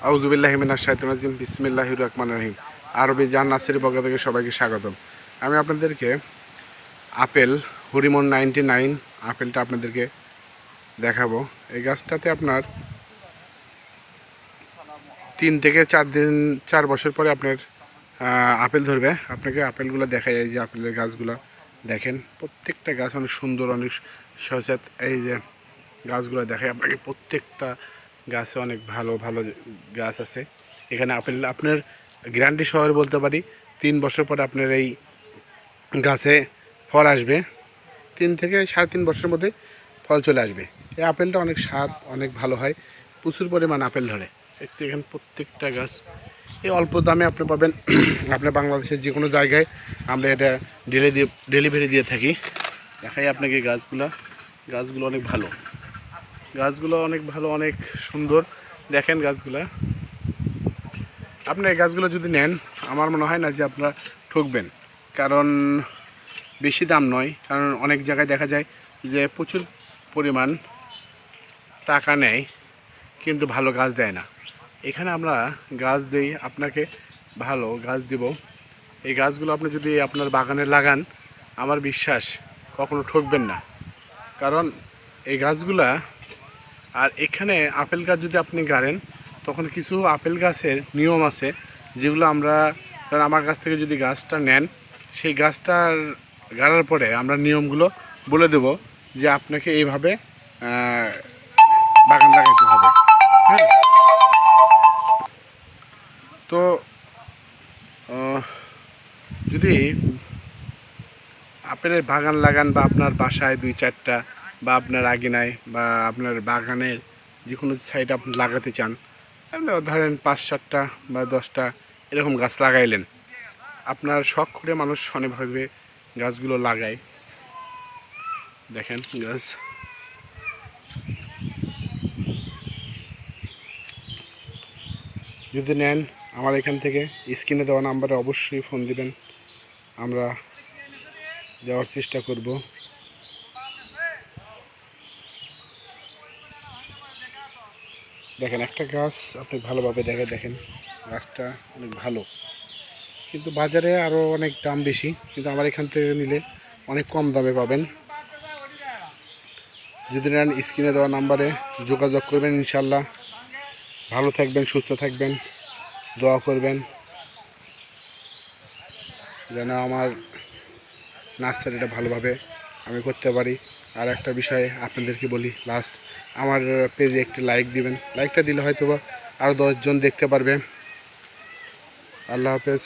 আউযুবিল্লাহি মিনাশ শাইতানির রাজিম বিসমিল্লাহির রহমানির রহিম। আরবি জান নাসির পক্ষ থেকে সবাইকে স্বাগতম। আমি আপনাদেরকে আপেল হরিমন 99 আপেলটা আপনাদেরকে দেখাবো। এই গাছটাতে আপনার 3 থেকে 4 বছর পরে আপনার আপেল ধরবে। আপনাকে আপেলগুলো দেখা যায় যে আপেলের গাছগুলো দেখেন, প্রত্যেকটা গাছ অনেক সুন্দর, অনেক সচেত। এই যে গাছগুলো দেখে আপনাকে, প্রত্যেকটা গাছে অনেক ভালো ভালো গাছ আছে। এখানে আপেল আপনার গ্যারান্টি শহরে বলতে পারি 3 বছর পরে আপনার এই গাছে ফল আসবে। 3 থেকে 3.5 বছরের মধ্যে ফল চলে আসবে। এই আপেলটা অনেক স্বাদ, অনেক ভালো হয়, প্রচুর পরিমাণ আপেল ধরে। এখানে প্রত্যেকটা গাছ এই অল্প দামে আপনি পাবেন। আপনার বাংলাদেশের যে কোনো জায়গায় আমরা এটা ডেলিভারি দিয়ে থাকি। দেখাই আপনাকে গাছগুলো অনেক ভালো, অনেক সুন্দর। দেখেন গাছগুলো, আপনি এই গাছগুলো যদি নেন আমার মনে হয় না যে আপনারা ঠকবেন, কারণ বেশি দাম নয়। কারণ অনেক জায়গায় দেখা যায় যে প্রচুর পরিমাণ টাকা নেয় কিন্তু ভালো গাছ দেয় না। এখানে আমরা গাছ দেই, আপনাকে ভালো গাছ দিব। এই গাছগুলো আপনি যদি আপনার বাগানে লাগান, আমার বিশ্বাস কখনো ঠকবেন না। কারণ এই গাছগুলা, আর এখানে আপেল গাছ যদি আপনি গাড়েন তখন কিছু আপেল গাছের নিয়ম আছে যেগুলো আমরা, কারণ আমার কাছ থেকে যদি গাছটা নেন, সেই গাছটার গাড়ার পরে আমরা নিয়মগুলো বলে দেব যে আপনাকে এইভাবে বাগান লাগাতে হবে। হ্যাঁ, তো যদি আপেলের বাগান লাগান বা আপনার বাসায় 2-4টা বা আপনার আঙিনায় বা আপনার বাগানের যে কোনো সাইডে আপনি লাগাতে চান, ধরেন 5-7টা বা 10টা এরকম গাছ লাগাইলেন। আপনার শখ করে মানুষ অনেকভাবে গাছগুলো লাগায়। দেখেন গাছ, যদি নেন আমার এখান থেকে স্ক্রিনে দেওয়া নাম্বারে অবশ্যই ফোন দিবেন, আমরা দেওয়ার চেষ্টা করব। দেখেন একটা গাছ আপনি ভালোভাবে দেখেন গাছটা অনেক ভালো, কিন্তু বাজারে আরও অনেক দাম বেশি, কিন্তু আমার এখান থেকে নিলে অনেক কম দামে পাবেন। যদি নেন স্ক্রিনে দেওয়া নাম্বারে যোগাযোগ করবেন। ইনশাল্লাহ ভালো থাকবেন, সুস্থ থাকবেন, দোয়া করবেন যেন আমার নার্সারিটা ভালোভাবে আমি করতে পারি। আর একটা বিষয় আপনাদেরকে বলি, লাস্ট আমার পেজে একটি লাইক দিবেন। লাইকটা দিলে হয়তো বা আরও 10 জন দেখতে পারবে। আল্লাহ হাফেজ।